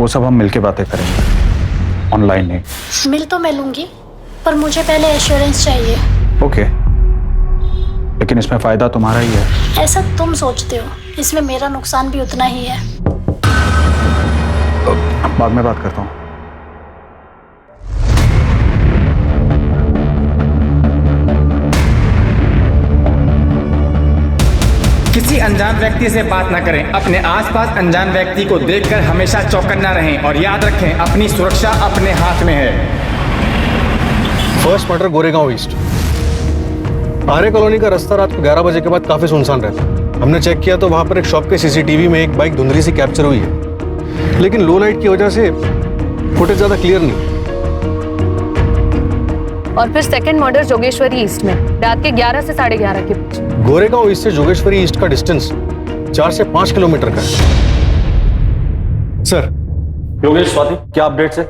वो सब हम मिलके बातें करेंगे, ऑनलाइन नहीं। मिल तो मैं लूंगी, पर मुझे पहले एश्योरेंस चाहिए। ओके, लेकिन इसमें फायदा तुम्हारा ही है। ऐसा तुम सोचते हो, इसमें मेरा नुकसान भी उतना ही है। बाद में बात करता हूँ। किसी अनजान व्यक्ति से बात ना करें। अपने आसपास अनजान व्यक्ति को देखकर हमेशा चौकन्ना रहें और याद रखें, अपनी सुरक्षा अपने हाथ में है। First murder Goregaon East. Arya Colony का रास्ता रात को 11 बजे के बाद काफी सुनसान रहता है। हमने चेक किया तो वहां पर एक शॉप के सीसीटीवी में एक बाइक धुंधली सी कैप्चर हुई है, लेकिन लो लाइट की वजह से फुटेज ज्यादा क्लियर नहीं। और फिर सेकंड मर्डर जोगेश्वरी ईस्ट में रात के 11 से 11:30 के बीच। गोरेगांव ईस्ट से जोगेश्वरी ईस्ट का डिस्टेंस 4 से 5 किलोमीटर का है। सर योगेश, स्वाति, क्या अपडेट्स है?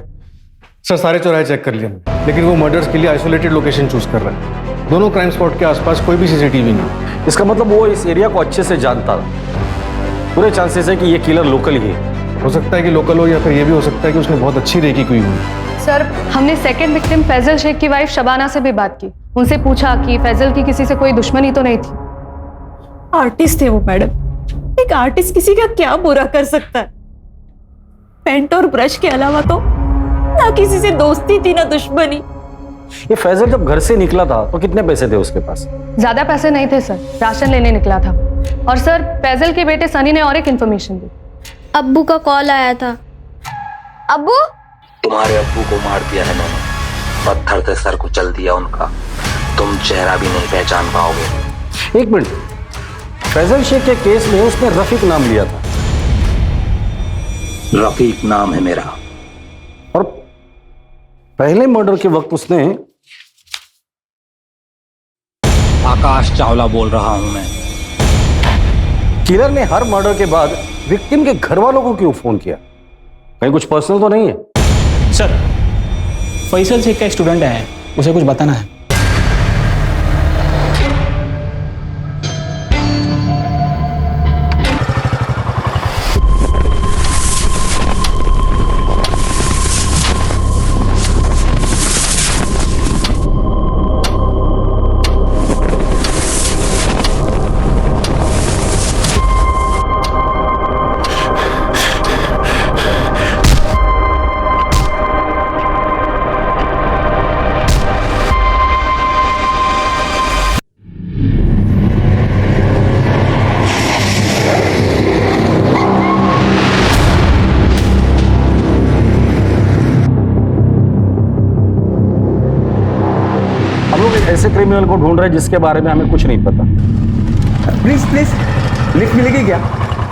सर सारे चौराहे चेक कर लिए हमने, लेकिन वो मर्डर्स के लिए आइसोलेटेड लोकेशन चूज कर रहा है। दोनों क्राइम स्पॉट के आसपास कोई भी सीसीटीवी नहीं। इसका मतलब वो इस एरिया को अच्छे से जानता था। पूरे चांसेस है कि ये किलर लोकल ही है। हो सकता है कि लोकल हो, या फिर ये भी हो सकता है कि उसने बहुत अच्छी रेकी की हुई। सर, हमने सेकंड विक्टिम फैजल शेख की वाइफ शबाना से भी बात की। उनसे पूछा कि फैजल की किसी से कोई दुश्मनी तो नहीं थी। आर्टिस्ट थे वो मैडम। एक आर्टिस्ट किसी का क्या बुरा कर सकता है? पेंट और ब्रश के अलावा तो ना किसी से दोस्ती थी ना दुश्मनी। ये फैजल जब घर से निकला था तो कितने पैसे थे उसके पास? ज्यादा पैसे नहीं थे सर, राशन लेने निकला था। और सर, फैजल के बेटे सनी ने और एक इन्फॉर्मेशन दी। अब्बू का कॉल आया था। अब्बू? तुम्हारे अब्बू को मार दिया है मैंने, पत्थर से सर कुचल दिया उनका। तुम चेहरा भी नहीं पहचान पाओगे। एक मिनट, फैजल शेख के केस में उसने रफीक नाम लिया था। रफीक नाम है मेरा। और पहले मर्डर के वक्त उसने आकाश चावला बोल रहा हूं मैं। किलर ने हर मर्डर के बाद विक्टिम के घर वालों को क्यों फोन किया? कहीं कुछ पर्सनल तो नहीं है? सर, फैसल शेख का स्टूडेंट है, उसे कुछ बताना है। ऐसे क्रिमिनल को ढूंढ रहे हैं जिसके बारे में हमें कुछ नहीं पता। प्लीज प्लीज, लिफ्ट मिलेगी क्या?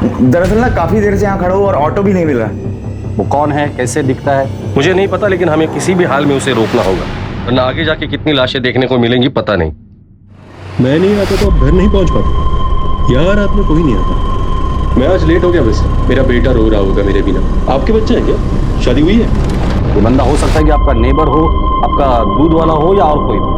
दरअसल ना काफी देर से यहाँ खड़ा हूँ और ऑटो भी नहीं मिल रहा। वो कौन है, कैसे दिखता है? मुझे नहीं पता, लेकिन हमें किसी भी हाल में उसे रोकना होगा, वरना आगे जाके कितनी लाशें देखने को मिलेंगी पता नहीं। मैं नहीं आता तो आप घर नहीं पहुंच पाते। यार रात में कोई नहीं आता। मैं आज लेट हो गया। वैसे मेरा बेटा रो रहा होगा मेरे बिना। आपके बच्चे हैं क्या? शादी हुई है? ये बंदा हो सकता है कि आपका नेबर हो, आपका दूध वाला हो, या और कोई।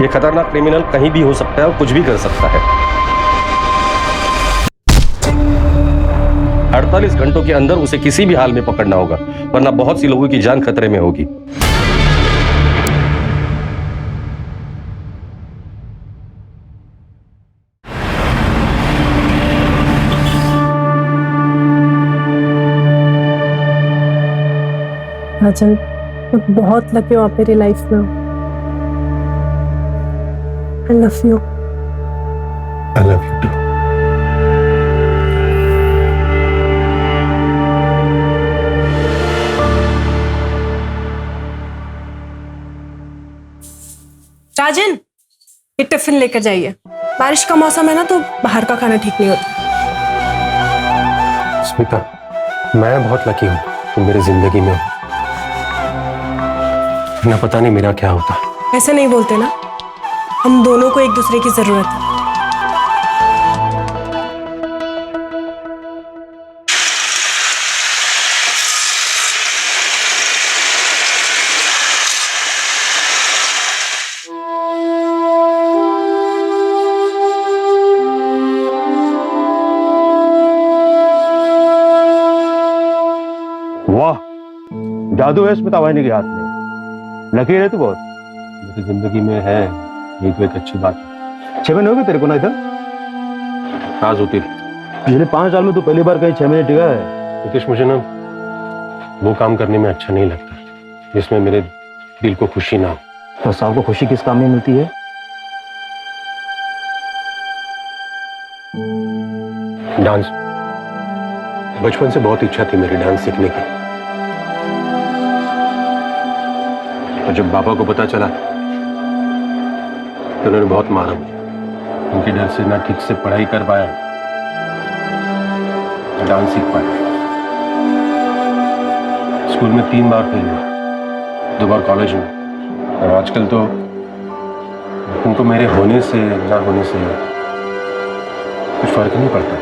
ये खतरनाक क्रिमिनल कहीं भी हो सकता है और कुछ भी कर सकता है। 48 घंटों के अंदर उसे किसी भी हाल में पकड़ना होगा, वरना बहुत सी लोगों की जान खतरे में होगी। राजन, तुम बहुत लकी हो आप मेरी लाइफ में हो। I love you. I love you too. राजन, ये टिफिन लेकर जाइए। बारिश का मौसम है ना, तो बाहर का खाना ठीक नहीं होता। स्मिता, मैं बहुत लकी हूँ तुम मेरी जिंदगी में हो। ना पता नहीं मेरा क्या होता। ऐसे नहीं बोलते ना, हम दोनों को एक दूसरे की जरूरत है। जादू है इसमें तावानी के हाथ में। लकीर है तू बहुत। मेरी जिंदगी में है यही तो एक अच्छी बात है। 6 महीने हो गए तेरे को ना इधर? राज होती पिछले 5 साल में तू पहली बार कहीं 6 महीने टिका है। नितीश, मुझे ना वो काम करने में अच्छा नहीं लगता जिसमें मेरे दिल को खुशी ना हो। तो साहब को खुशी किस काम में मिलती है? डांस। बचपन से बहुत इच्छा थी मेरी डांस सीखने की, और जब बाबा को पता चला तो उन्होंने बहुत मारा मुझे। उनके डर से ना ठीक से पढ़ाई कर पाया, ना डांस सीख पाया। स्कूल में 3 बार फेल हुआ, 2 बार कॉलेज में, और आजकल तो उनको मेरे होने से ना होने से कुछ फर्क नहीं पड़ता।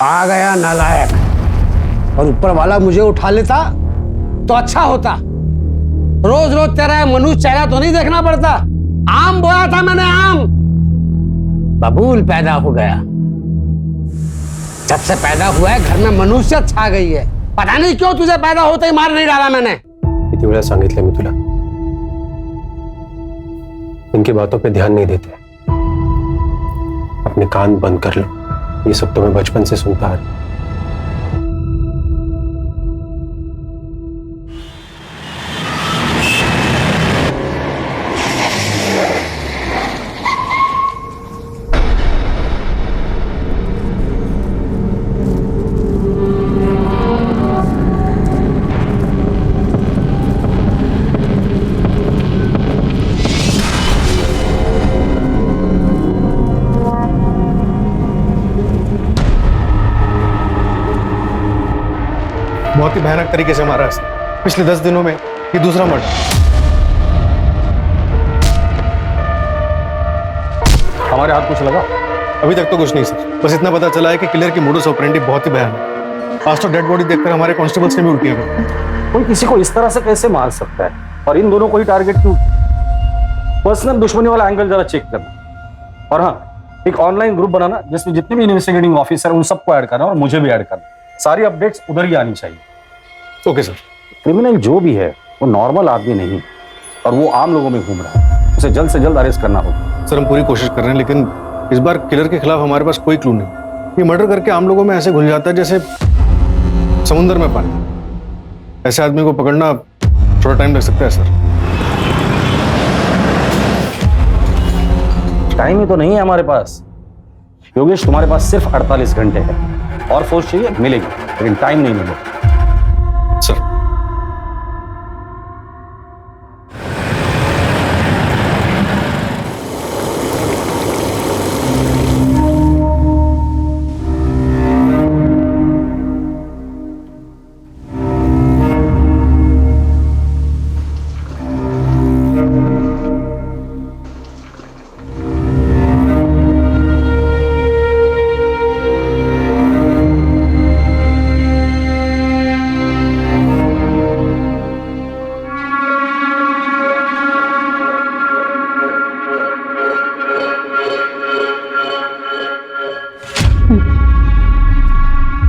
आ गया नालायक, और ऊपर वाला मुझे उठा लेता तो अच्छा होता। रोज रोज तेरा मनुष्य चेहरा तो नहीं देखना पड़ता। आम बोया था मैंने, आम बबूल पैदा हो गया। जब से पैदा हुआ है घर में मनुष्य छा गई है। पता नहीं क्यों तुझे पैदा होते ही मार नहीं डाला मैंने। किती वेळा सांगितलं मी तुला, इनकी बातों पे ध्यान नहीं देते। अपने कान बंद कर लो, ये सब तो मैं बचपन से सुनता है। बहुत ही भयानक तरीके से मारा है। पिछले 10 दिनों में ये दूसरा मर्डर। हमारे हाथ कुछ लगा? अभी तक तो कुछ नहीं सर, बस इतना पता चला है कि किलर की मोडस ऑपरेंडी बहुत ही भयानक है। आज तो डेड बॉडी देखकर हमारे कांस्टेबल्स ने भी उल्टियां कर। कोई किसी को इस तरह से कैसे मार सकता है, और इन दोनों को ही टारगेट क्यों? पर्सनल दुश्मनी वाला एंगल जरा चेक करना, और हाँ, एक ऑनलाइन ग्रुप बनाना जिसमें जितने भी इन्वेस्टिगेटिंग ऑफिसर उन सबको ऐड करना, और मुझे भी ऐड करना। सारी अपडेट्स उधर ही आनी चाहिए। Okay sir. क्रिमिनल जो भी है वो नॉर्मल आदमी नहीं, और वो आम लोगों में घूम रहा है। उसे जल्द से जल्द अरेस्ट करना होगा। सर हम पूरी कोशिश कर रहे हैं, लेकिन इस बार किलर के खिलाफ हमारे पास कोई क्लू नहीं। ये मर्डर करके आम लोगों में ऐसे घुल जाता है जैसे समुद्र में पानी। ऐसे आदमी को पकड़ना थोड़ा टाइम लग सकता है सर। टाइम ही तो नहीं है हमारे पास योगेश। तुम्हारे पास सिर्फ 48 घंटे है, और फोर्स चाहिए मिलेगी, लेकिन टाइम नहीं मिलेगा सर।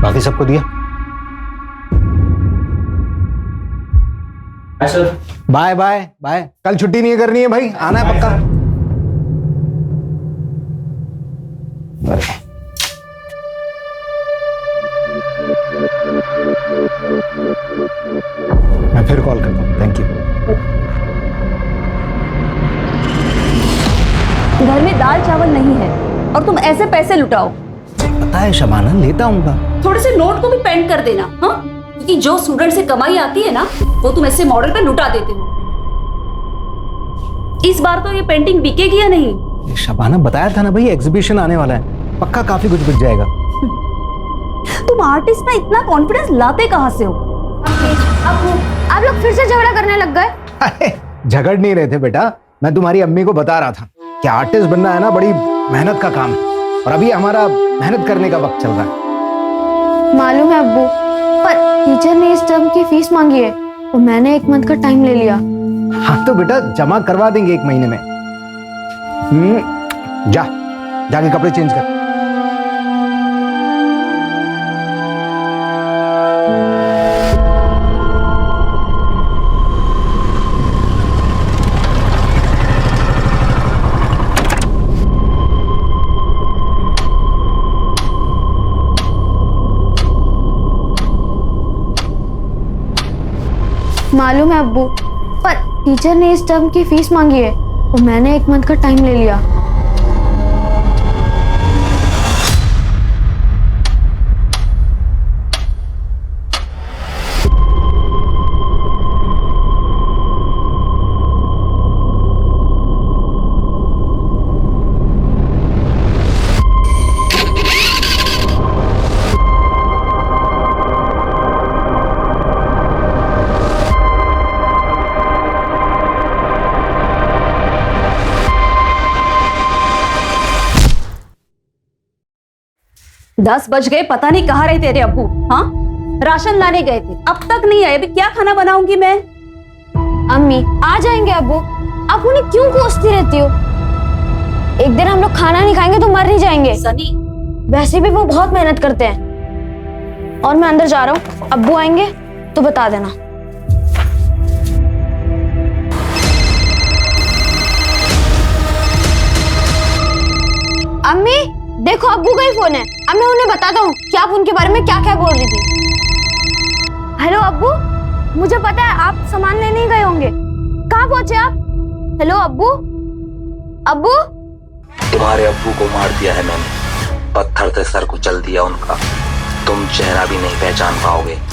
बाकी सबको दिया? Bye bye bye. कल छुट्टी नहीं करनी है भाई, आना है पक्का। मैं फिर कॉल करता हूँ। Thank you. घर में दाल चावल नहीं है और तुम ऐसे पैसे लुटाओ। पता है शबाना, लेता हूँ। थोड़े से नोट को भी पेंड कर देना, हाँ? क्योंकि जो स्टूडेंट से कमाई आती है ना, वो तुम ऐसे मॉडल पे लुटा देते हो। इस बार तो ये पेंटिंग बिकेगी या नहीं? शबाना बताया था ना भाई, एग्जीबिशन आने वाला है, पक्का काफी कुछ बिक जाएगा। तुम आर्टिस्ट में इतना कॉन्फिडेंस लाते कहाँ से हो? आप लोग फिर से झगड़ा करने लग गए? झगड़ नहीं रहे थे बेटा, मैं तुम्हारी अम्मी को बता रहा था कि आर्टिस्ट बनना है ना बड़ी मेहनत का काम है, और अभी हमारा मेहनत करने का वक्त चल रहा है। मालूम है अब्बू, पर टीचर ने इस टर्म की फीस मांगी है और मैंने 1 मंथ का टाइम ले लिया। हाँ तो बेटा जमा करवा देंगे 1 महीने में। जाके कपड़े चेंज कर। मालूम है अब्बू, पर टीचर ने इस टर्म की फीस मांगी है और मैंने 1 मंथ का टाइम ले लिया। दस बज गए, पता नहीं कहाँ रहे तेरे अब्बू। हाँ, राशन लाने गए थे, अब तक नहीं आए। अभी क्या खाना बनाऊंगी मैं? अम्मी आ जाएंगे अब्बू, आप उन्हें क्यों कोसती रहती हो? एक दिन हम लोग खाना नहीं खाएंगे तो मर नहीं जाएंगे। सनी, वैसे भी वो बहुत मेहनत करते हैं। और मैं अंदर जा रहा हूँ, अब्बू आएंगे तो बता देना। अम्मी देखो, अब्बू का ही फोन है। अब मैं उन्हें बताता हूँ कि आप उनके बारे में क्या क्या बोल रही थी। हेलो अब्बू, मुझे पता है आप सामान लेने ही गए होंगे। कहाँ पहुंचे आप? हेलो अब्बू, अब्बू। तुम्हारे अब्बू को मार दिया है मैंने, पत्थर से सर कुचल दिया उनका। तुम चेहरा भी नहीं पहचान पाओगे।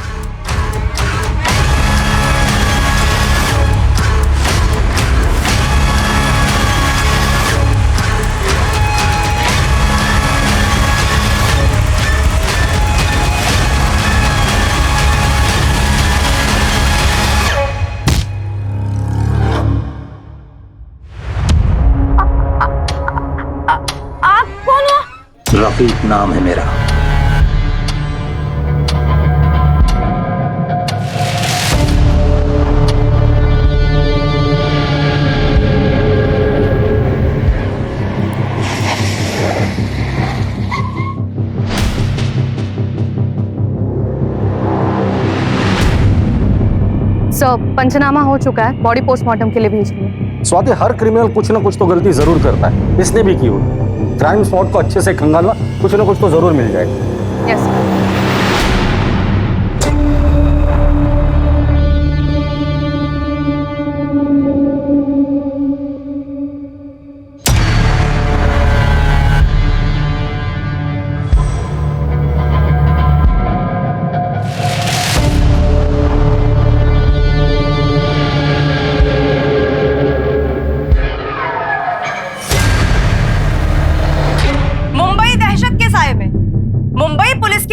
रफीक नाम है मेरा। सर, पंचनामा हो चुका है, बॉडी पोस्टमार्टम के लिए भेज रही है। स्वाति, हर क्रिमिनल कुछ ना कुछ तो गलती जरूर करता है, इसने भी की होगी। क्राइम स्पॉट को अच्छे से खंगालना, कुछ ना कुछ तो जरूर मिल जाएगा। Yes sir.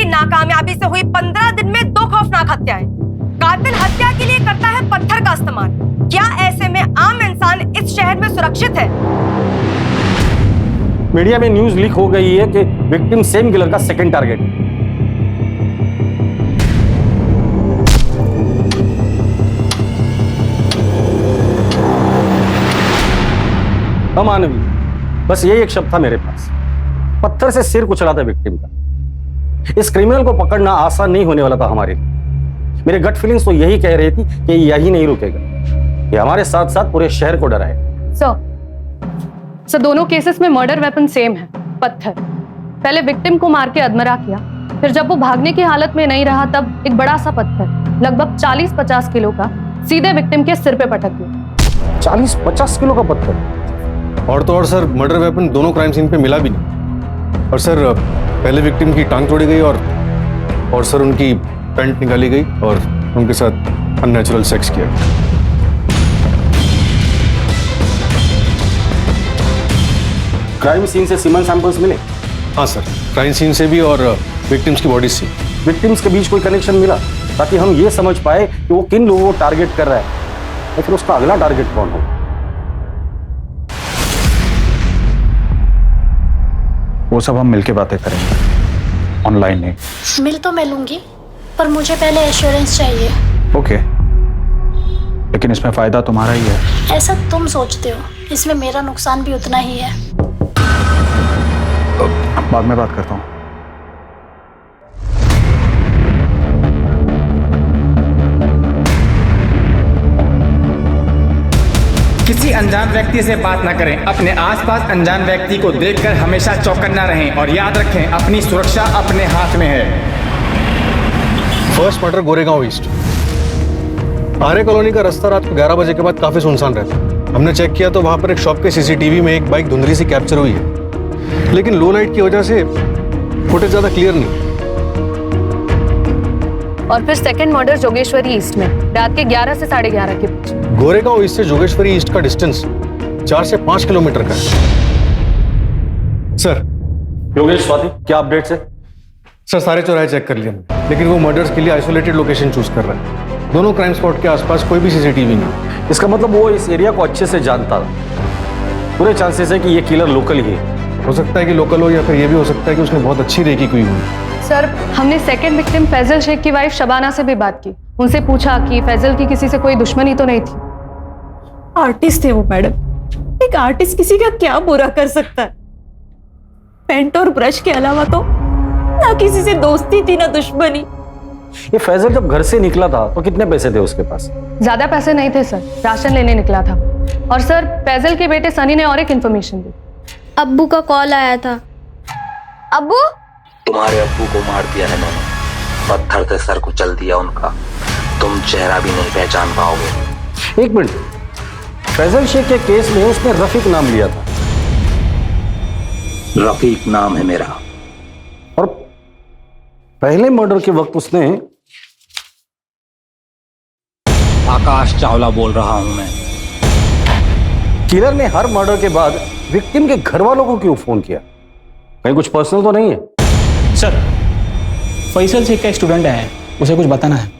नाकामयाबी से हुई 15 दिन में 2 खौफनाक हत्याएं। कातिल हत्या के लिए करता है पत्थर का इस्तेमाल। क्या ऐसे में आम इंसान इस शहर में सुरक्षित है? मीडिया में न्यूज लीक हो गई है कि विक्टिम सेम किलर का सेकंड टारगेट। अमानवीय, बस यही एक शब्द था मेरे पास। पत्थर से सिर कुचला था विक्टिम का। इस क्रिमिनल को पकड़ना आसान नहीं होने वाला था हमारे लिए। मेरे गट फीलिंग्स तो यही कह रही थी कि यही नहीं रुकेगा, ये हमारे साथ साथ पूरे शहर को डराए। सर, दोनों केसेस में मर्डर वेपन सेम है, पत्थर। पहले विक्टिम को मार के अधमरा किया, फिर जब वो भागने की हालत में नहीं रहा तब एक बड़ा सा पत्थर लगभग 40-50 किलो का सीधे विक्टिम के सिर पे पटक दिया। 40-50 किलो का पत्थर? और तो और सर, मर्डर वेपन दोनों क्राइम सीन पे मिला भी नहीं। और सर, पहले विक्टिम की टांग तोड़ी गई और सर उनकी पैंट निकाली गई और उनके साथ अननेचुरल सेक्स किया। क्राइम सीन से सीमन सैंपल्स मिले? हाँ सर, क्राइम सीन से भी और विक्टिम्स की बॉडी से। विक्टिम्स के बीच कोई कनेक्शन मिला ताकि हम ये समझ पाए कि वो किन लोगों को टारगेट कर रहा है या फिर उसका अगला टारगेट कौन हो? वो सब हम मिलके बातें करेंगे, ऑनलाइन नहीं। मिल तो मैं लूंगी, पर मुझे पहले एश्योरेंस चाहिए। ओके, लेकिन इसमें फायदा तुम्हारा ही है। ऐसा तुम सोचते हो, इसमें मेरा नुकसान भी उतना ही है। बाद में बात करता हूँ। किसी अनजान व्यक्ति से बात ना करें। अपने आसपास अनजान व्यक्ति को देखकर हमेशा चौकन्ना रहें और याद रखें, अपनी सुरक्षा अपने हाथ में है। First murder Goregaon East. Arya Colony का रास्ता रात को 11 बजे के बाद काफी सुनसान रहता है। हमने चेक किया तो वहां पर एक शॉप के सीसीटीवी में एक बाइक धुंधली सी कैप्चर हुई है, लेकिन लो लाइट की वजह से फुटेज ज्यादा क्लियर नहीं। और फिर सेकंड मर्डर जोगेश्वरी ईस्ट में रात के 11 से 11:30 के बीच। गोरेगांव ईस्ट से जोगेश्वरी ईस्ट का डिस्टेंस 4 से 5 किलोमीटर का है। सर योगेश, स्वाति, क्या अपडेट्स है? सर सारे चौराहे चेक कर लिए हमने, लेकिन वो मर्डर्स के लिए आइसोलेटेड लोकेशन चूज कर रहा है। दोनों क्राइम स्पॉट के आसपास कोई भी सीसीटीवी नहीं। इसका मतलब वो इस एरिया को अच्छे से जानता था। पूरे चांसेस है कि ये किलर लोकल ही है। हो सकता है कि लोकल हो, या फिर ये भी हो सकता है कि उसने बहुत अच्छी रेकी की हुई। सर, हमने सेकंड विक्टिम फैजल शेख की वाइफ शबाना से भी बात की। उनसे पूछा कि फैजल की किसी से कोई दुश्मनी तो नहीं थी। आर्टिस्ट थे वो मैडम। एक आर्टिस्ट किसी का क्या बुरा कर सकता है? पेंट और ब्रश के अलावा तो ना किसी से दोस्ती थी ना दुश्मनी। ये फैजल जब घर से निकला था तो कितने पैसे थे उसके पास? ज्यादा पैसे नहीं थे सर, राशन लेने निकला था। और सर, फैजल के बेटे सनी ने और एक इन्फॉर्मेशन दी। अब्बू का कॉल आया था। अब्बू, तुम्हारे अब्बू को मार दिया है मैंने, पत्थर से सर कुचल दिया उनका, तुम चेहरा भी नहीं पहचान पाओगे। एक मिनट, फैजल शेख के केस में उसने रफीक नाम लिया था। रफीक नाम है मेरा। और पहले मर्डर के वक्त उसने आकाश चावला बोल रहा हूं मैं। किलर ने हर मर्डर के बाद विक्टिम के घर वालों को क्यों फोन किया? कहीं कुछ पर्सनल तो नहीं है? सर, फैसल शेख का स्टूडेंट है, उसे कुछ बताना है।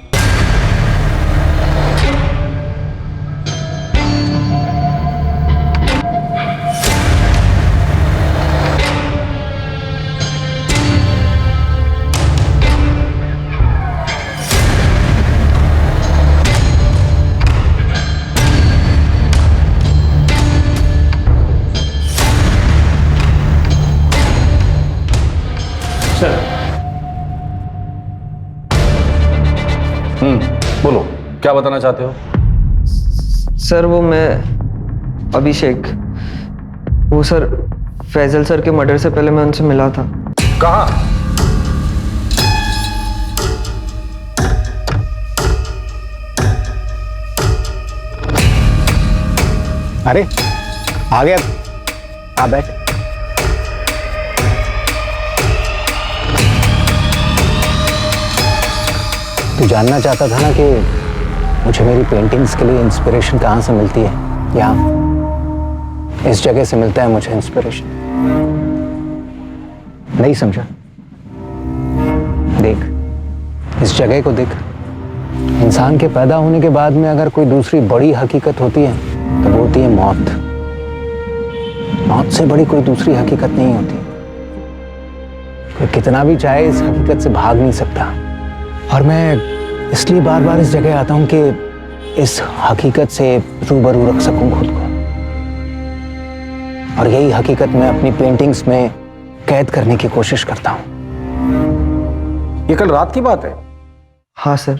बोलो, क्या बताना चाहते हो? सर, वो मैं अभिषेक, वो सर फैजल सर के मर्डर से पहले मैं उनसे मिला था। कहाँ? अरे आ गया, आ बैठ। तू जानना चाहता था ना कि मुझे मेरी पेंटिंग्स के लिए इंस्पिरेशन कहाँ से मिलती है? यहाँ इस जगह से मिलता है मुझे इंस्पिरेशन। नहीं समझा? देख, इस जगह को देख। इंसान के पैदा होने के बाद में अगर कोई दूसरी बड़ी हकीकत होती है तो वो होती है मौत। मौत से बड़ी कोई दूसरी हकीकत नहीं होती। कोई कितना भी चाहे इस हकीकत से भाग नहीं सकता। और मैं इसलिए बार बार इस जगह आता हूं कि इस हकीकत से रूबरू रख सकूं खुद को। और यही हकीकत मैं अपनी पेंटिंग्स में कैद करने की कोशिश करता हूं। ये कल रात की बात है? हाँ सर।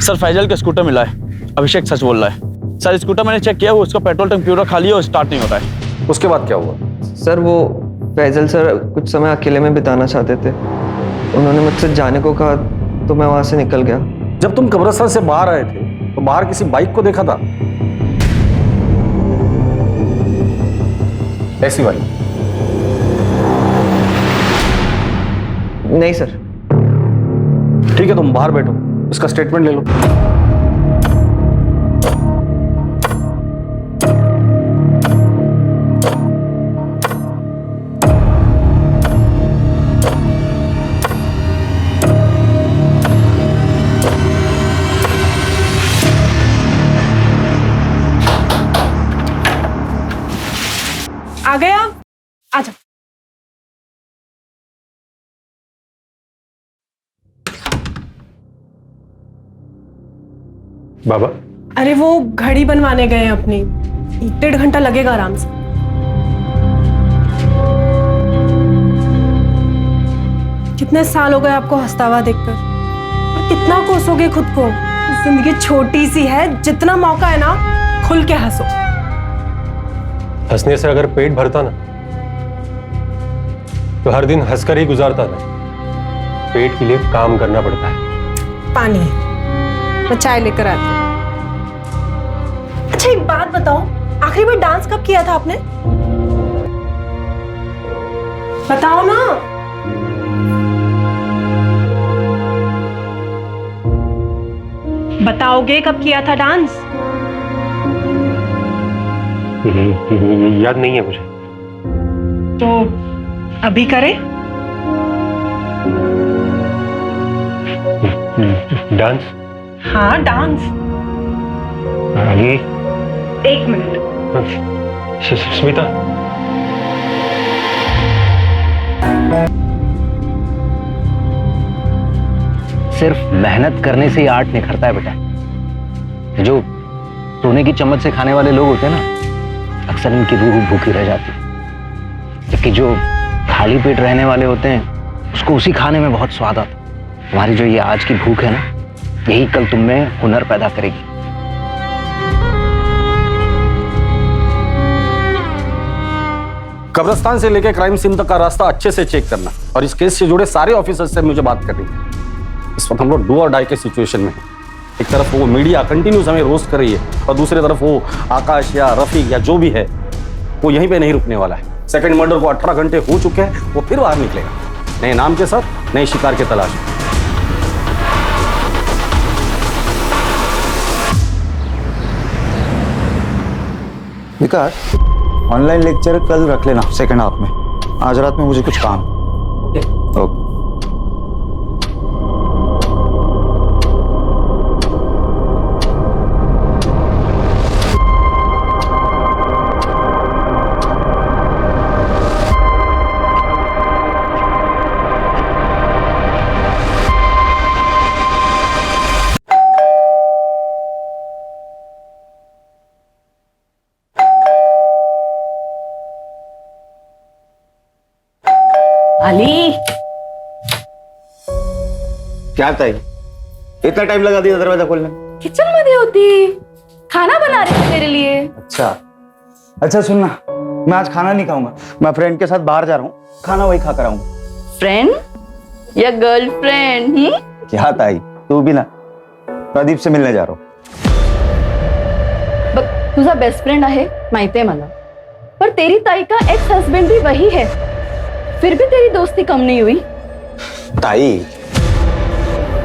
सर, फैजल का स्कूटर मिला है। अभिषेक सच बोल रहा है। सर, स्कूटर मैंने चेक किया, उसका पेट्रोल टैंक पूरा खाली है और स्टार्ट नहीं होता है। उसके बाद क्या हुआ? सर, वो फैजल सर कुछ समय अकेले में बिताना चाहते थे। उन्होंने मुझसे जाने को कहा तो मैं वहां से निकल गया। जब तुम कब्रिस्तान से बाहर आए थे तो बाहर किसी बाइक को देखा था? ऐसी बाइक? नहीं सर। ठीक है, तुम बाहर बैठो, इसका स्टेटमेंट ले लो। आ गया? आजा। बाबा, अरे वो घड़ी बनवाने गए हैं अपनी, 1.5 घंटा लगेगा आराम से। कितने साल हो गए आपको हंसता हुआ देखकर, और कितना कोसोगे खुद को? जिंदगी छोटी सी है, जितना मौका है ना खुल के हंसो। हंसने से अगर पेट भरता ना तो हर दिन हंसकर ही गुजारता था। पेट के लिए काम करना पड़ता है। पानी। मैं चाय लेकर आती हूँ। अच्छा एक बात बताओ, आखिरी बार डांस कब किया था आपने? बताओ ना। बताओगे कब किया था डांस? याद नहीं है मुझे। तो अभी करें? डांस? हाँ डांस। ये 1 मिनट। स्मिता, सिर्फ मेहनत करने से ही आर्ट निखरता है बेटा। जो सोने की चम्मच से खाने वाले लोग होते हैं ना, अक्सर इनकी रूह भूखी रह जाती है, जबकि जो खाली पेट रहने वाले होते हैं उसको उसी खाने में बहुत स्वाद आता है। तुम्हारी जो ये आज की भूख है ना, यही कल तुम में हुनर पैदा करेगी। कब्रिस्तान से लेकर क्राइम सीन तक का रास्ता अच्छे से चेक करना, और इस केस से जुड़े सारे ऑफिसर्स से मुझे बात करनी है। इस वक्त हम लोग डू और डाई के सिचुएशन में हैं। एक तरफ वो मीडिया कंटिन्यूस हमें रोस्ट कर रही है, और दूसरी तरफ वो आकाश या रफीक या जो भी है वो यहीं पे नहीं रुकने वाला है। सेकंड मर्डर को 18 घंटे हो चुके हैं, वो फिर बाहर निकलेगा नए नाम के साथ, नए शिकार की तलाश में। विकास, ऑनलाइन लेक्चर कल रख लेना सेकंड हाफ में। आज रात में मुझे कुछ काम। ओके। अली, क्या ताई, इतना टाइम लगा दिया दरवाजा खोलने? किचन में होती, खाना बना रही थी तेरे लिए। अच्छा सुनना, मैं आज खाना नहीं खाऊंगा। मैं फ्रेंड के साथ बाहर जा रहा हूँ, खाना वही खा कर आऊंगा। फ्रेंड या गर्लफ्रेंड? क्या ताई, तू भी ना प्रदीप से मिलने जा रहा हूँ। बघ, तुझा बेस्ट फ्रेंड आहे माहिती आहे मला, पर तेरी ताई का एक्स हस्बैंड भी वही है, फिर भी तेरी दोस्ती कम नहीं हुई। ताई,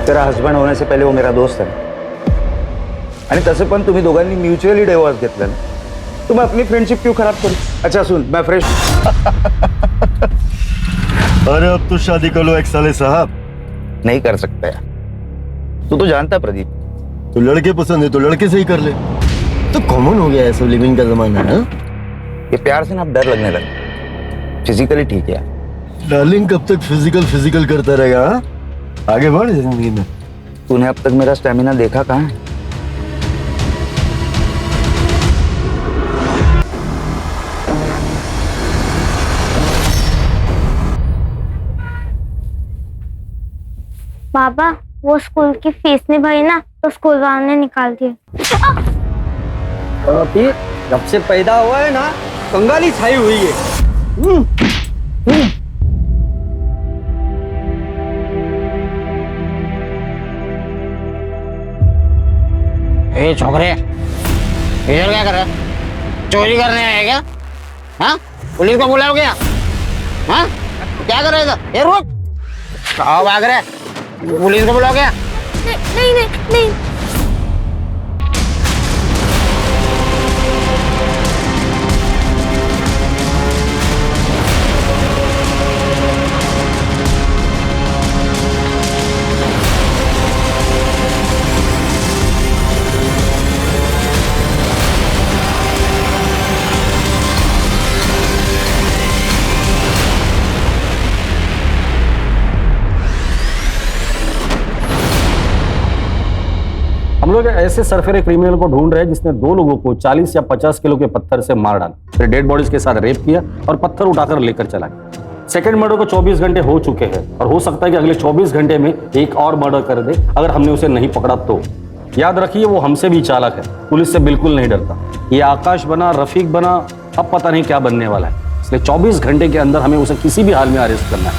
तेरा हस्बंड होने से पहले वो मेरा दोस्त है, आणि तसे पण तुम्ही दोघांनी म्युच्युअली डिवोर्स घेतला ना, तो मैं अपनी फ्रेंडशिप क्यों खराब करूं? अच्छा सुन, मैं फ्रेश। अरे अब तो शादी कर लो एक साले साहब। नहीं कर सकता यार, तू तो जानता है प्रदीप, तो लड़के पसंद है तो लड़के से ही कर ले। तो कॉमन हो गया है सब लिविंग का जमाना है। ये प्यार से ना अब डर लगने लगा। फिजिकली ठीक है डार्लिंग, कब तक फिजिकल करता रहेगा? आगे बढ़ जिंदगी में। तूने अब तक मेरा स्टेमिना देखा कहाँ है? पापा, वो स्कूल की फीस नहीं भरी ना, तो स्कूल वालों ने निकाल दिया। जब से पैदा हुआ है ना, कंगाली छाई हुई है। ए छोकरे, इधर क्या कर रहे? चोरी करने आए क्या? हाँ, पुलिस को बुलाओ क्या? हाँ, क्या कर रहे थे? ये रुक, कहाँ भाग रहे? पुलिस को बुलाओ क्या? नहीं। हम लोग ऐसे सरफेरे क्रिमिनल को ढूंढ रहे हैं जिसने 2 लोगों को 40 या 50 किलो के पत्थर से मार डाला, फिर डेड बॉडीज के साथ रेप किया और पत्थर उठाकर लेकर चला गया। सेकंड मर्डर को 24 घंटे हो चुके हैं, और हो सकता है कि अगले 24 घंटे में एक और मर्डर कर दे अगर हमने उसे नहीं पकड़ा तो। याद रखिए, वो हमसे भी चालाक है, पुलिस से बिल्कुल नहीं डरता। ये आकाश बना, रफीक बना, अब पता नहीं क्या बनने वाला है। इसलिए 24 घंटे के अंदर हमें उसे किसी भी हाल में अरेस्ट करना है।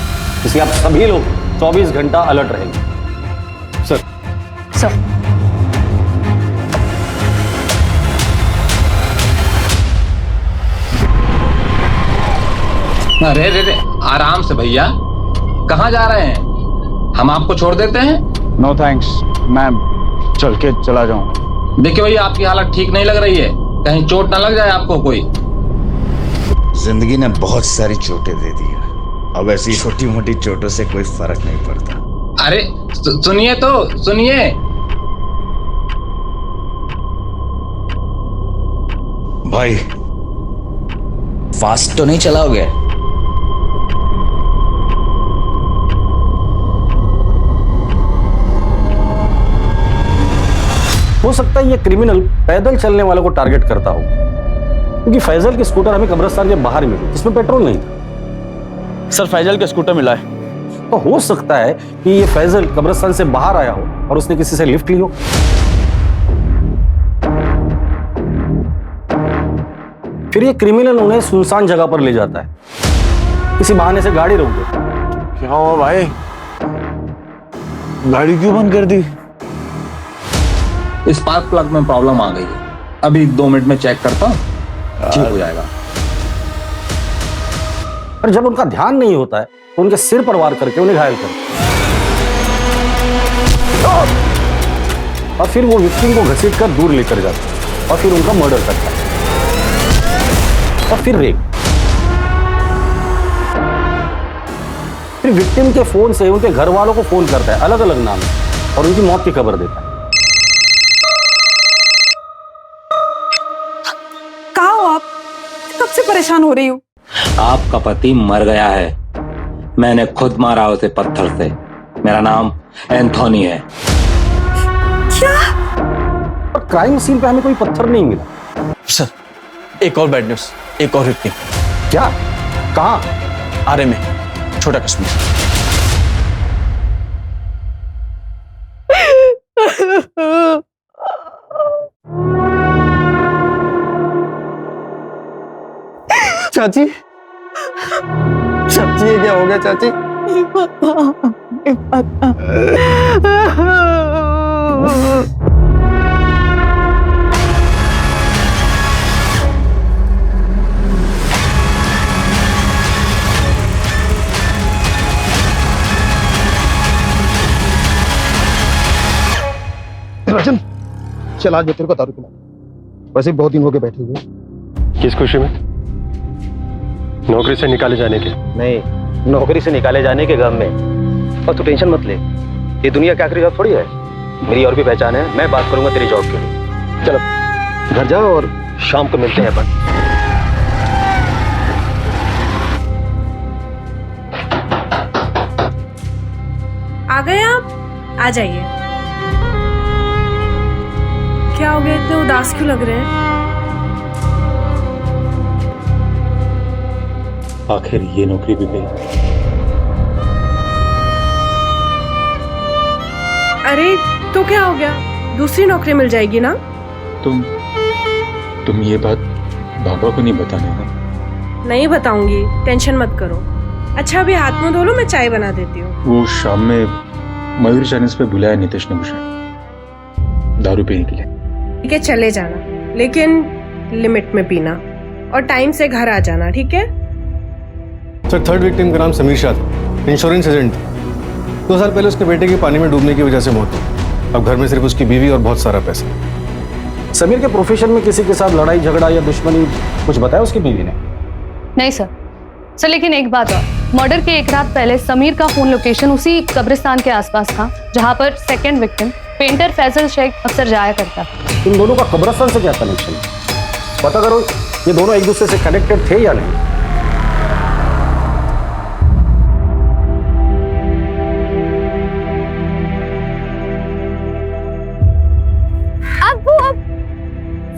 इसलिए आप सभी लोग 24 घंटा अलर्ट रहेंगे। सर अरे रे रे, आराम से भैया, कहाँ जा रहे हैं? हम आपको छोड़ देते हैं? नो थैंक्स, मैं चल के चला जाऊँ। देखिए भैया, आपकी हालत ठीक नहीं लग रही है, कहीं चोट ना लग जाए आपको कोई। जिंदगी ने बहुत सारी चोटें दे दी है, अब ऐसी छोटी मोटी चोटों से कोई फर्क नहीं पड़ता। अरे सुनिए तो सुनिए। भाई फास्ट तो नहीं चलाओगे? हो सकता है ये क्रिमिनल पैदल चलने वालों को टारगेट करता हो, क्योंकि फैजल की स्कूटर हमें कब्रिस्तान के बाहर मिली जिसमें पेट्रोल नहीं था। सर फैजल का स्कूटर मिला है। तो हो सकता है कि ये फैजल कब्रिस्तान से बाहर आया हो और उसने किसी से लिफ्ट ली हो। फिर ये क्रिमिनल उन्हें सुनसान जगह पर ले जाता है, किसी बहाने से गाड़ी रोक देता है। क्या हुआ भाई, गाड़ी क्यों बंद कर दी? स्पार्क प्लग में प्रॉब्लम आ गई है, अभी 2 मिनट में चेक करता हूँ, ठीक हो जाएगा। और जब उनका ध्यान नहीं होता है तो उनके सिर पर वार करके उन्हें घायल करते और फिर वो विक्टिम को घसीट कर दूर लेकर जाता है और फिर उनका मर्डर करता है और फिर रेप। फिर विक्टिम के फोन से उनके घर वालों को फोन करता है अलग अलग नाम से और उनकी मौत की खबर देता है। कहाँ हो आप? कब से परेशान हो रही हूँ। आपका पति मर गया है, मैंने खुद मारा उसे पत्थर से। मेरा नाम एंथोनी है। क्या? और क्राइम सीन पे हमें कोई पत्थर नहीं मिला। सर एक और बैड न्यूज, एक और विक्टिम। क्या? कहाँ? आरे में, छोटा कश्मीर। चाची, चाची ये क्या हो गया चाची? राजन, चल आज मैं तेरे को दारू पिला। वैसे बहुत दिन हो गए बैठे हुए। किस खुशी में? नौकरी से निकाले जाने के? नहीं, नौकरी से निकाले जाने के गम में। और तू टेंशन मत ले, ये दुनिया का आखिरी जॉब थोड़ी है, मेरी और भी पहचान है, मैं बात करूंगा तेरी जॉब के लिए। चलो घर जाओ और शाम को मिलते हैं अपन। आ गए आप? आ जाइए। क्या हो गया, इतने उदास क्यों लग रहे हैं? आखिर ये नौकरी भी गई। अरे तो क्या हो गया, दूसरी नौकरी मिल जाएगी ना? तुम ये बात बाबा को नहीं बताने ना? नहीं बताऊंगी, टेंशन मत करो। अच्छा अभी हाथ मुंह धो लो, मैं चाय बना देती हूँ। वो शाम में मयूर चैनल्स पे बुलाया नीतीश ने मुझे दारू पीने के लिए। ठीक है चले जाना, लेकिन लिमिट में पीना और टाइम से घर आ जाना, ठीक है? सर थर्ड विक्टिम का नाम समीर शाह था, इंश्योरेंस एजेंट था। 2 साल पहले उसके बेटे की पानी में डूबने की वजह से मौत हुई। अब घर में सिर्फ उसकी बीवी और बहुत सारा पैसा। समीर के प्रोफेशन में किसी के साथ लड़ाई झगड़ा या दुश्मनी कुछ बताया उसकी बीवी ने? नहीं सर, लेकिन एक बात और, मर्डर के एक रात पहले समीर का फोन लोकेशन उसी कब्रिस्तान के आसपास था जहां पर second victim painter Faisal Shaikh अक्सर जाया करता था। इन दोनों का कब्रिस्तान से क्या कनेक्शन है? पता करो ये दोनों एक दूसरे से कनेक्टेड थे या नहीं।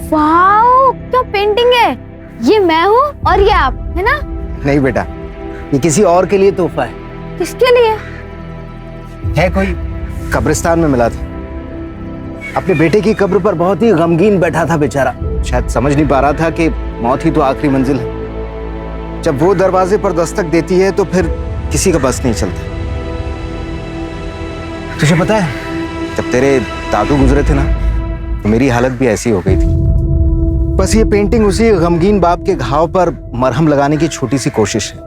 वाओ, क्या पेंटिंग है! ये मैं हूँ और ये आप, है ना? नहीं बेटा, ये किसी और के लिए तोहफा है। किसके लिए? है कोई कब्रिस्तान में मिला था। अपने बेटे की कब्र पर बहुत ही गमगीन बैठा था बेचारा, शायद समझ नहीं पा रहा था कि मौत ही तो आखिरी मंजिल है। जब वो दरवाजे पर दस्तक देती है तो फिर किसी का बस नहीं चलता। तुझे पता है जब तेरे दादू गुजरे थे ना तो मेरी हालत भी ऐसी हो गई थी। बस ये पेंटिंग उसी गमगीन बाप के घाव पर मरहम लगाने की छोटी सी कोशिश है।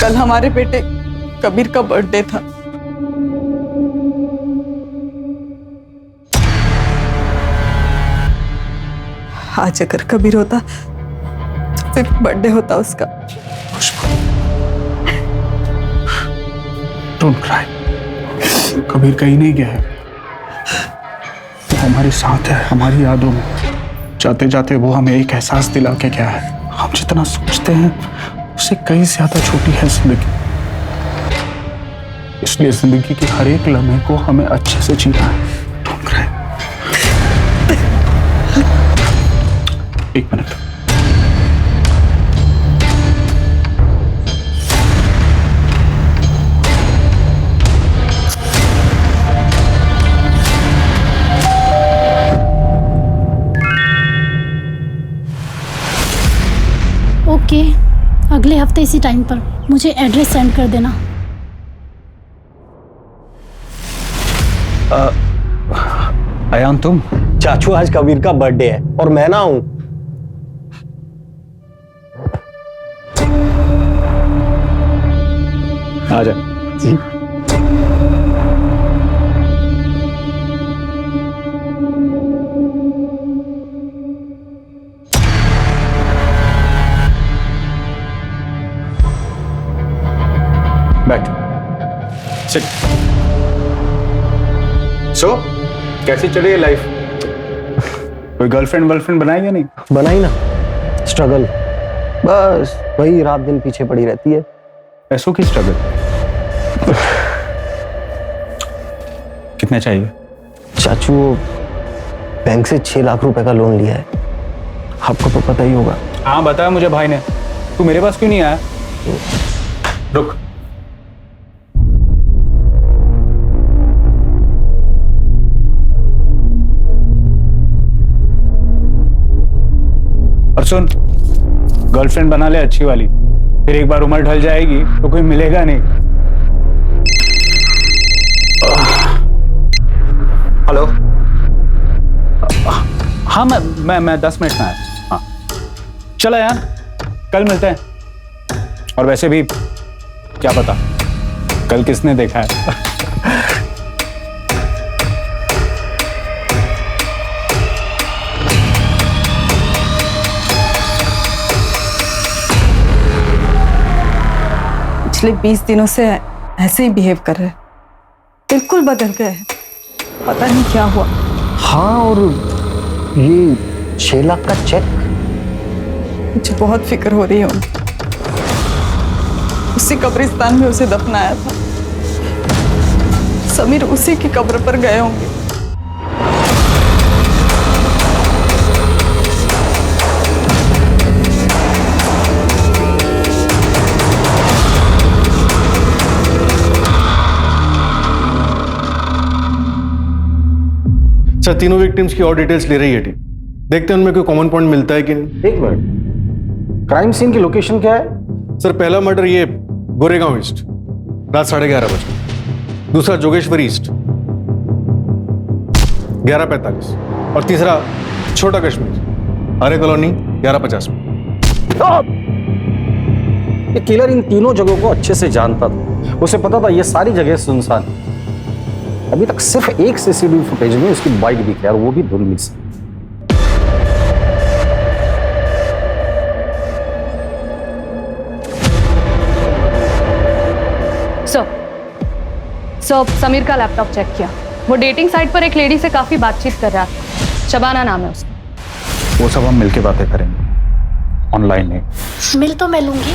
कल हमारे बेटे कबीर का बर्थडे था। आज अगर कबीर होता तो फिर बर्थडे होता उसका। डोंट क्राई, कबीर कहीं नहीं गया है, वो हमारे साथ है, हमारी यादों में। जाते जाते वो हमें एक एहसास दिला के गया है, हम जितना सोचते हैं उससे कहीं ज्यादा छोटी है जिंदगी। इसलिए जिंदगी के हर एक लम्हे को हमें अच्छे से जीना है। Don't cry. एक मिनट। ओके, अगले हफ्ते इसी टाइम पर मुझे एड्रेस सेंड कर देना। अयान तुम? चाचू आज कबीर का बर्थडे है और मैं ना हूं। आ जा। जी। बैठ। सिट। सो कैसी चल रही है लाइफ? कोई गर्लफ्रेंड बनाई या नहीं? बनाई ना, स्ट्रगल, बस वही रात दिन पीछे पड़ी रहती है। पैसों की स्ट्रगल? कितने चाहिए? चाचू बैंक से 6 लाख रुपए का लोन लिया है, आपको तो पता ही होगा। हाँ बताया मुझे भाई ने। तू मेरे पास क्यों नहीं आया? रुक। और सुन, गर्लफ्रेंड बना ले अच्छी वाली, फिर एक बार उम्र ढल जाएगी तो कोई मिलेगा नहीं। हेलो। हाँ मैं 10 मिनट में आया। हाँ चला यार, कल मिलते हैं। और वैसे भी क्या पता कल किसने देखा है। पिछले 20 दिनों से ऐसे ही बिहेव कर रहे हैं, बिल्कुल बदल गए हैं, पता नहीं क्या हुआ। हाँ, और ये 6 लाख का चेक, मुझे बहुत फिक्र हो रही है उनकी। उसी कब्रिस्तान में उसे दफनाया था, समीर उसी की कब्र पर गए होंगे। सर तीनों विक्टिम्स की और डिटेल्स ले रही है टीम, देखते हैं उनमें कोई कॉमन पॉइंट मिलता है कि नहीं। एक मिनट, क्राइम सीन की लोकेशन क्या है? सर पहला मर्डर ये गोरेगांव ईस्ट, रात 11:30 बजे। दूसरा जोगेश्वरी ईस्ट 11:45, और तीसरा छोटा कश्मीर, आर्य कॉलोनी 11:50 में। ये किलर इन तीनों जगहों को अच्छे से जानता था, उसे पता था ये सारी जगह सुनसान है। अभी तक सिर्फ एक सीसीटीवी फुटेज में उसकी बाइक दिखी है, और वो भी धुंधली से। सो समीर का लैपटॉप चेक किया, वो डेटिंग साइट पर एक लेडी से काफी बातचीत कर रहा था, शबाना नाम है उसका। वो सब हम मिलके बातें करेंगे, ऑनलाइन नहीं। मिल तो मैं लूंगी,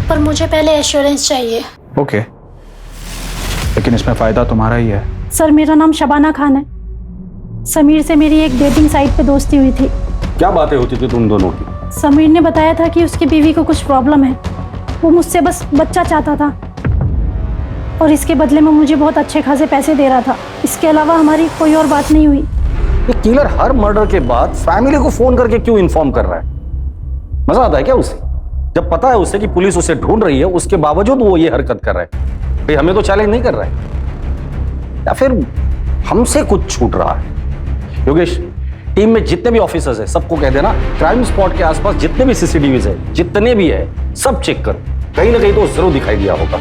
पर मुझे पहले एश्योरेंस चाहिए। ओके, लेकिन इसमें फायदा तुम्हारा ही है। सर मेरा नाम शबाना खान है, समीर से मेरी एक डेटिंग साइट पे दोस्ती हुई थी। क्या बातें होती थी तुम दोनों की? समीर ने बताया था कि उसकी बीवी को कुछ प्रॉब्लम है, वो मुझसे बस बच्चा चाहता था और इसके बदले में मुझे बहुत अच्छे खासे पैसे दे रहा था। इसके अलावा हमारी कोई और बात नहीं हुई। ये किलर हर मर्डर के बाद फैमिली को फोन करके क्यों इन्फॉर्म कर रहा है? मजा आता है क्या उसे? जब पता है उसे कि पुलिस उसे ढूंढ रही है, उसके बावजूद वो ये हरकत कर रहा है। भाई हमें तो चैलेंज नहीं कर रहा है, या फिर हमसे कुछ छूट रहा है? योगेश, टीम में जितने भी ऑफिसर्स हैं सबको कह देना क्राइम स्पॉट के आसपास जितने भी सीसीटीवीज है, जितने भी है सब चेक करो। कहीं ना कहीं तो जरूर दिखाई दिया होगा।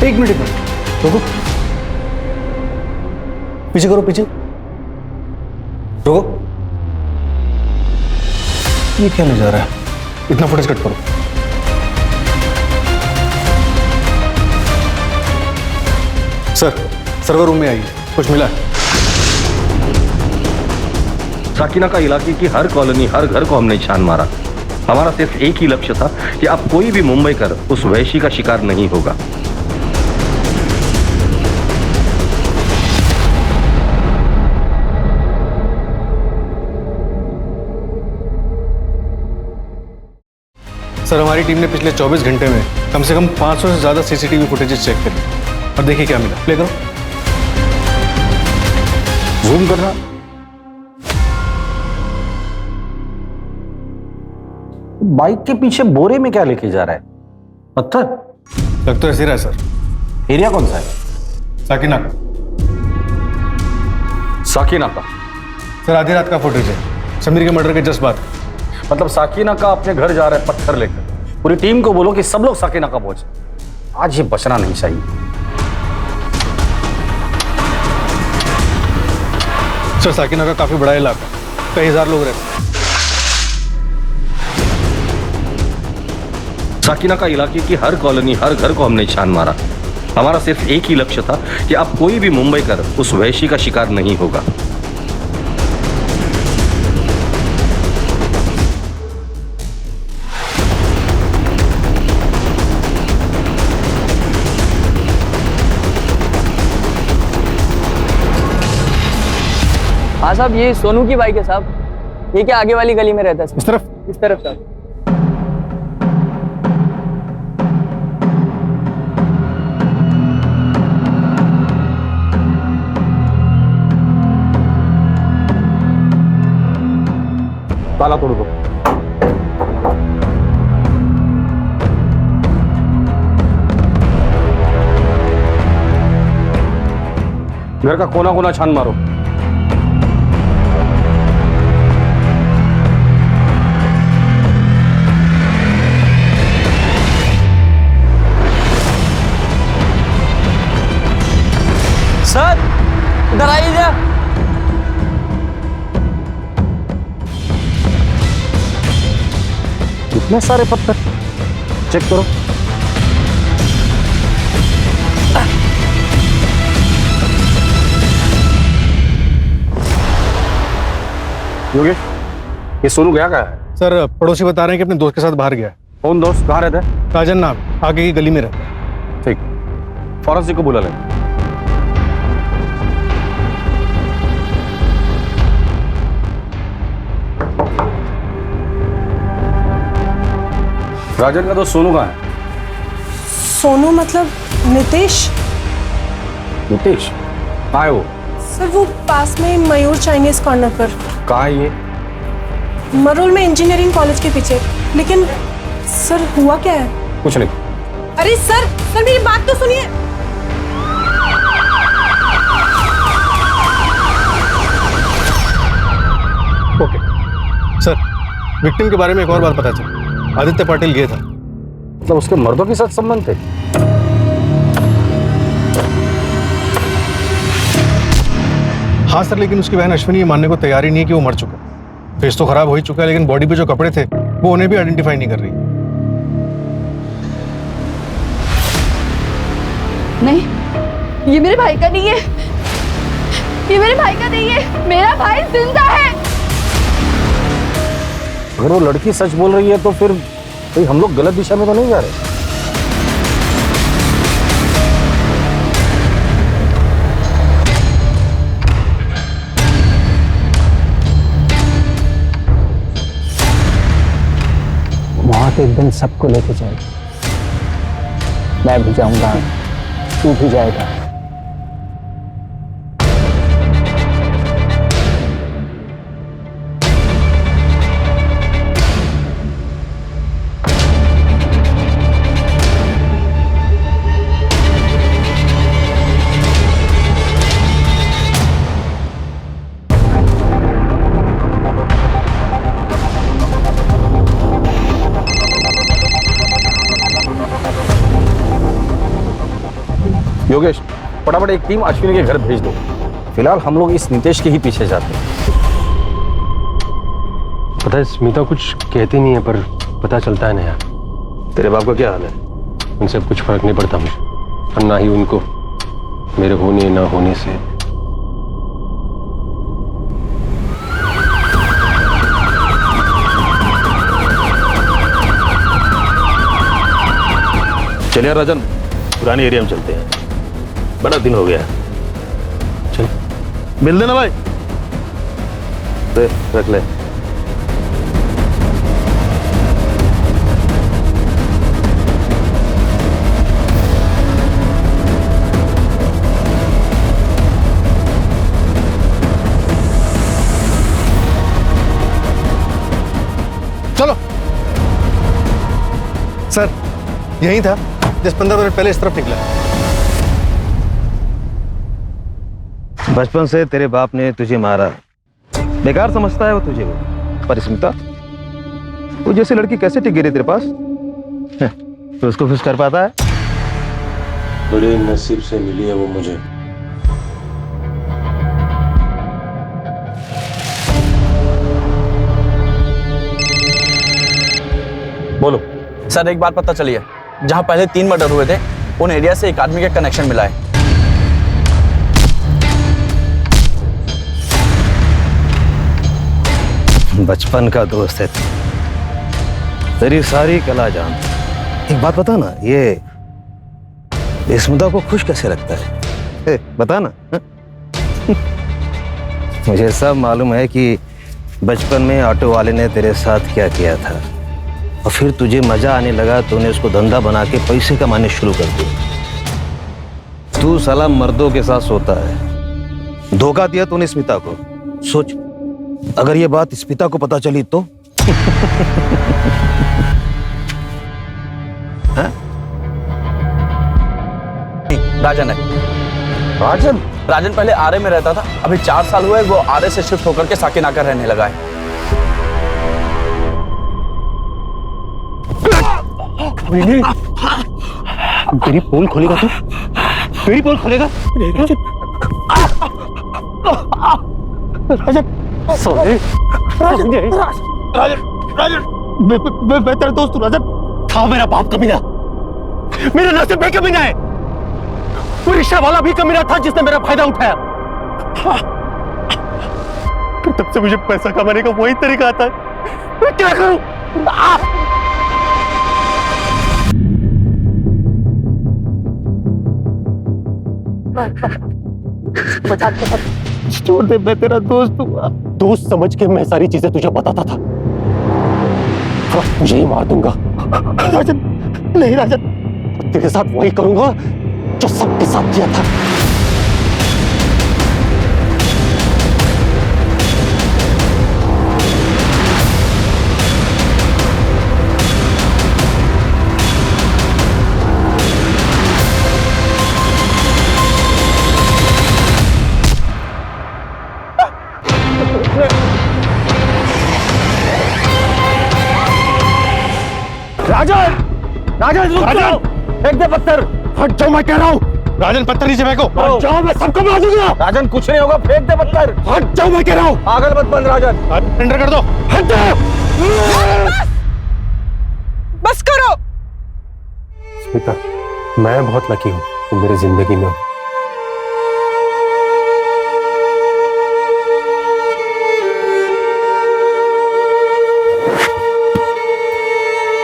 एक मिनट रुको, पीछे करो, पीछे रुको। ये क्या ले जा रहा है? इतना फुटेज कट करो। सर, सर्वर रूम में आइए, कुछ मिला है? साकिना का इलाके की हर कॉलोनी, हर घर को हमने छान मारा। हमारा सिर्फ एक ही लक्ष्य था कि अब कोई भी मुंबई कर उस वैशी का शिकार नहीं होगा। सर, हमारी टीम ने पिछले 24 घंटे में कम से कम 500 से ज्यादा सीसीटीवी फुटेजेस चेक करी और देखिए क्या मिला। प्ले करो, जूम करना। बाइक के पीछे बोरे में क्या लेके जा रहा है? पत्थर? लग तो ऐसे रहा है सर। एरिया कौन सा है? साकिना का। साकिना का? सर, आधी रात का फुटेज है, समीर के मर्डर के जस्ट बाद। मतलब साकिना का अपने घर जा रहा है पत्थर लेकर। पूरी टीम को बोलो कि सब लोग साकिना का पहुंचे। आज ये बचना नहीं चाहिए। सर, साकिना का काफी बड़ा इलाका, कई हजार लोग रहते हैं। साकिना का इलाके की हर कॉलोनी, हर घर को हमने छान मारा। हमारा सिर्फ एक ही लक्ष्य था कि अब कोई भी मुंबई कर उस वैशी का शिकार नहीं होगा। हाँ साहब, ये सोनू की बाइक है साहब। ये क्या आगे वाली गली में रहता है? इस तरफ? इस तरफ साहब। ताला तोड़ दो। घर का कोना कोना छान मारो। सर, इधर आइए जा। इतने सारे पत्थर, चेक करो। योगेश, ये सोनू गया कहाँ है? सर, पड़ोसी बता रहे हैं कि अपने दोस्त के साथ बाहर गया है। कौन दोस्त? कहाँ रहता है? राजन नाम, आगे की गली में रहता है। ठीक, फॉरेंसिक को बुला ले। राजन का दोस्त सोनू कहाँ है? सोनू मतलब नितेश? नितेश कहाँ है वो? सर, वो पास में मयूर चाइनीज कॉर्नर पर। कहाँ है ये? मरोल में इंजीनियरिंग कॉलेज के पीछे। लेकिन सर, हुआ क्या है? कुछ नहीं। अरे सर, सर मेरी बात तो सुनिए। ओके सर, विक्टिम के बारे में एक और बात पता चली। आदित्य पाटिल गया था। मतलब उसके मर्दों के साथ संबंध थे? हाँ सर, लेकिन उसकी बहन अश्विनी ये मानने को तैयार ही नहीं है कि वो मर चुका। फेस तो खराब हो ही चुका है, लेकिन बॉडी पे जो कपड़े थे वो उन्हें भी आइडेंटिफाई नहीं कर रही। नहीं, ये मेरे भाई का नहीं है। ये मेरे भाई का नहीं है। मेरा भाई जिंदा है। अगर वो लड़की सच बोल रही है तो फिर भाई हम लोग गलत दिशा में तो नहीं जा रहे? वहां तो एकदम सबको लेके जाएगा। मैं भी जाऊंगा, तू भी जाएगा। योगेश, फटाफट एक टीम अश्विनी के घर भेज दो। फिलहाल हम लोग इस नितेश के ही पीछे जाते हैं। पता है स्मिता कुछ कहती नहीं है, पर पता चलता है ना यार। तेरे बाप का क्या हाल है? उनसे कुछ फर्क नहीं पड़ता मुझे, और ना ही उनको मेरे होने ना होने से। चलिए राजन, पुराने एरिया में चलते हैं, बड़ा दिन हो गया। चल मिल देना भाई। दे, रख ले। चलो सर, यही था, 10-15 मिनट पहले इस तरफ निकला। बचपन से तेरे बाप ने तुझे मारा, बेकार समझता है वो तुझे। पर स्मिता, तू जैसी लड़की कैसे टिक गिरी तेरे पास? तो उसको खुश कर पाता है? बड़े नसीब से मिली है वो मुझे। बोलो सर, एक बात पता चली है, जहां पहले 3 मर्डर हुए थे उन एरिया से एक आदमी का कनेक्शन मिला है। बचपन का दोस्त है, तेरी सारी कला जान। एक बात बता ना, ये स्मिता को खुश कैसे रखता है? बता ना। मुझे सब मालूम है कि बचपन में ऑटो वाले ने तेरे साथ क्या किया था, और फिर तुझे मजा आने लगा, तूने उसको धंधा बना के पैसे कमाने शुरू कर दिए। तू साला मर्दों के साथ सोता है, धोखा दिया तूने स्मिता को। सोच, अगर ये बात स्मिता को पता चली तो? राजन है। राजन पहले आरे में रहता था, अभी 4 साल हुए वो आरे से शिफ्ट होकर के साकिनाका रहने लगा है। तेरी पोल खोलेगा तू? तेरी पोल खोलेगा? राजन, सॉरी। राजन, मैं तेरा दोस्त हूँ राजन। था मेरा बाप कमीना, मेरे नसीब में कमीना है। वो रिक्शा वाला भी कमीना था जिसने मेरा फायदा उठाया। तब से मुझे पैसा कमाने का वही तरीका आता है। मैं क्या करूं? छोड़ दे, मैं तेरा दोस्त हूँ। दोस्त समझ के मैं सारी चीजें तुझे बताता था, तुझे ही मार दूंगा। राजन, नहीं राजन, तेरे साथ वही करूंगा जो सबके साथ किया था। राजन, राजन रुक जाओ, फेंक दे पत्थर। हट जाओ, मैं कह रहा हूँ। राजन, पत्थर नीचे फेंको। हट जाओ, मैं सबको मार दूंगा। राजन, कुछ नहीं होगा, फेंक दे पत्थर। हट जाओ, मैं कह रहा हूँ। पागल मत बन राजन। सरेंडर कर दो। हट जाओ। बस करो। स्मिता, मैं बहुत लकी हूँ तुम मेरी जिंदगी में हो।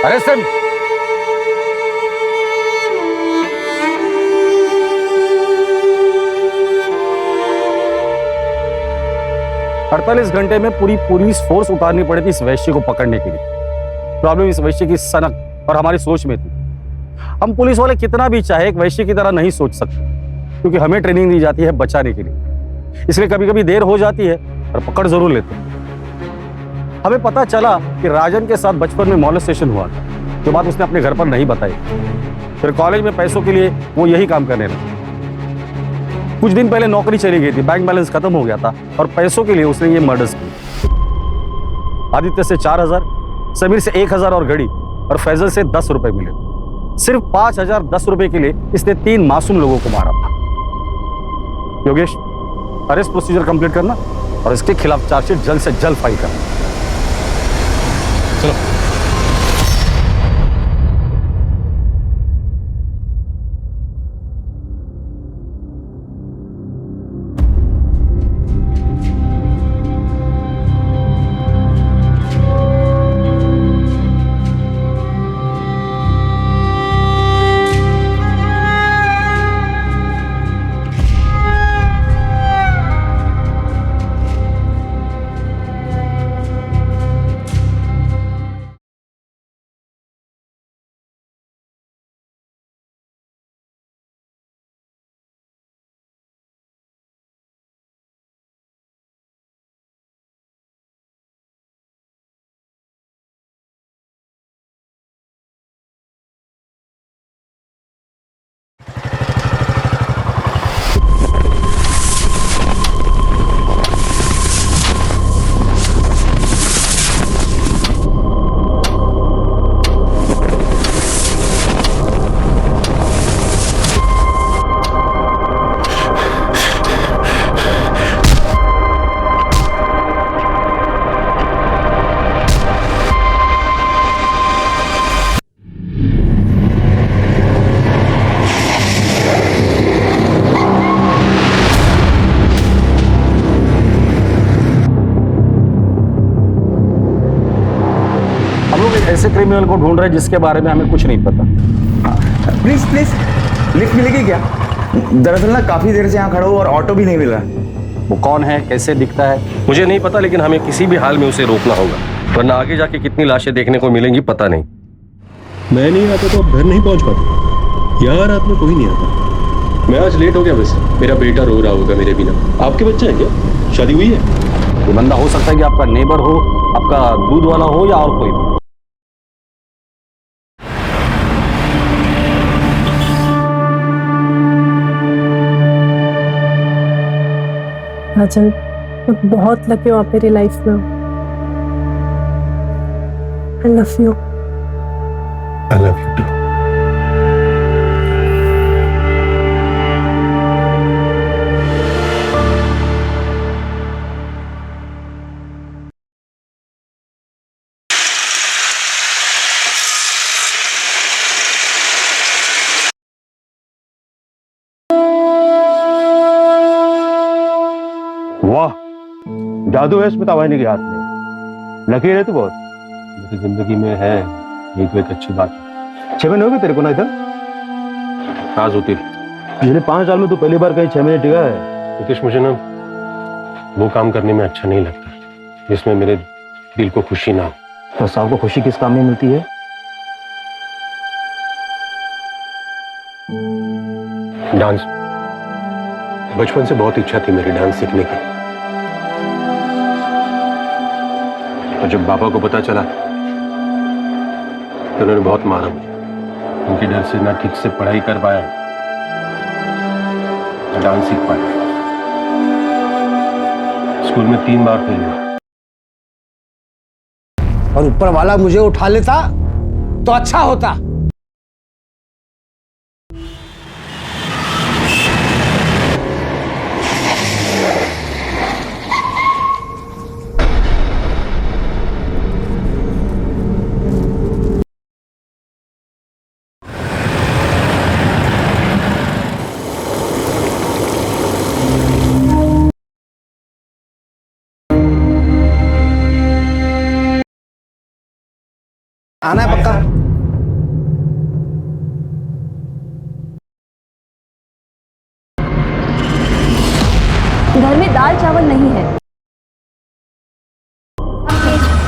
अरे सिम, 48 घंटे में पूरी पुलिस फोर्स उतारनी पड़ी थी इस वैश्य को पकड़ने के लिए। प्रॉब्लम इस वैश्य की सनक और हमारी सोच में थी। हम पुलिस वाले कितना भी चाहे एक वैश्य की तरह नहीं सोच सकते, क्योंकि हमें ट्रेनिंग दी जाती है बचाने के लिए। इसलिए कभी कभी देर हो जाती है और पकड़ जरूर लेते हैं। हमें पता चला कि राजन के साथ बचपन में मॉलेस्टेशन हुआ था, जो बात उसने अपने घर पर नहीं बताई। फिर कॉलेज में पैसों के लिए वो यही काम करने लगा। कुछ दिन पहले नौकरी चली गई थी, बैंक बैलेंस खत्म हो गया था और पैसों के लिए उसने ये मर्डर्स किए। आदित्य से 4000, समीर से 1000 और घड़ी, और फैजल से 10 रुपए मिले। सिर्फ 5,010 रुपए के लिए इसने 3 मासूम लोगों को मारा था। योगेश, अरेस्ट प्रोसीजर कंप्लीट करना और इसके खिलाफ चार्जशीट जल्द से जल्द फाइल करना। चलो। ऐसे क्रिमिनल को ढूंढ रहे हैं जिसके बारे में हमें कुछ नहीं पता। प्लीज प्लीज, लिफ्ट मिलेगी क्या? दरअसल ना काफी देर से यहाँ खड़ा हूँ और ऑटो भी नहीं मिल रहा। वो कौन है, कैसे दिखता है, मुझे नहीं पता, लेकिन हमें किसी भी हाल में उसे रोकना होगा, वरना आगे जाके कितनी लाशें देखने को मिलेंगी पता नहीं। मैं नहीं आता तो आप घर नहीं पहुंच पाते। यार रात में कोई नहीं आता। मैं आज लेट हो गया, वैसे मेरा बेटा रो रहा होगा मेरे बिना। आपके बच्चा है क्या? शादी हुई है? ये बंदा हो सकता है कि आपका नेबर हो, आपका दूध वाला हो या और कोई। राजन, मैं बहुत लकी हूँ आप मेरी लाइफ में हो। I love you. I love you too. वाह, जादू है स्मिता वाहिनी के हाथ में। लकी है तू बहुत। मेरी जिंदगी में है ये तो एक अच्छी बात है। 6 महीने हो गए तेरे को ना इधर? आज होती पिछले 5 साल में तू पहली बार कहीं 6 महीने टिका है। नितीश, मुझे ना वो काम करने में अच्छा नहीं लगता जिसमें मेरे दिल को खुशी ना हो। तो साहब को खुशी किस काम में मिलती है? डांस। बचपन से बहुत इच्छा थी मेरी डांस सीखने की। और जब पापा को पता चला तो उन्होंने बहुत मारा मुझे। उनके डर से ना ठीक से पढ़ाई कर पाया, ना डांस सीख पाया। स्कूल में 3 बार फेल हुआ। और ऊपर वाला मुझे उठा लेता तो अच्छा होता। आना है पक्का? घर में दाल चावल नहीं है।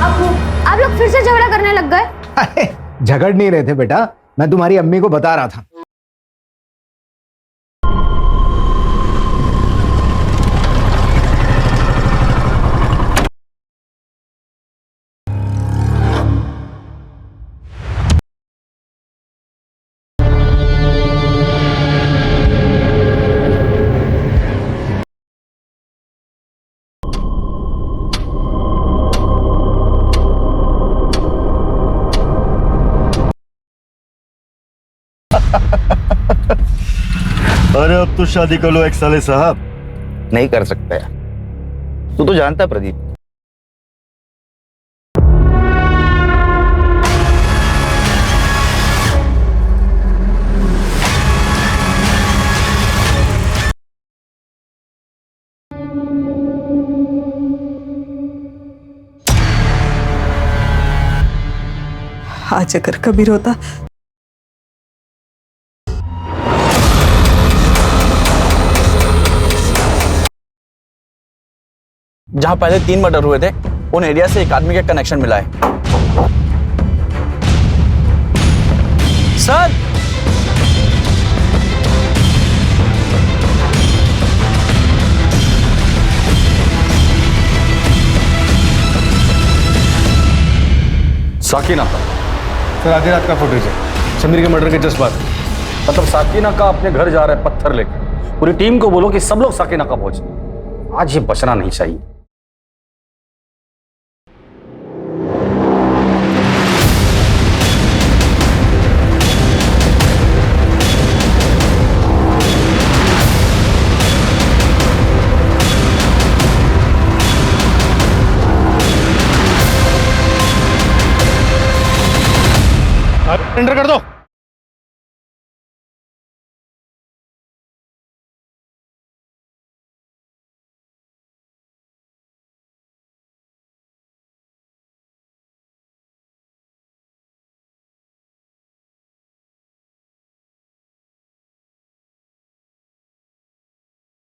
आप लोग फिर से झगड़ा करने लग गए? झगड़ नहीं रहे थे बेटा, मैं तुम्हारी अम्मी को बता रहा था। अरे अब तो शादी कर लो एक साले साहब। नहीं कर सकता यार, तू तो जानता है प्रदीप। आज अगर कबीर होता जहां पहले 3 मर्डर हुए थे उन एरिया से एक आदमी का कनेक्शन मिला है। सर साकिना सर आधी रात का फुटेज है, समीर के मर्डर के जस्ट बाद। मतलब साकिना का अपने घर जा रहा है पत्थर लेकर। पूरी टीम को बोलो कि सब लोग साकिना का पहुंचे। आज ये बचना नहीं चाहिए। एंटर कर दो।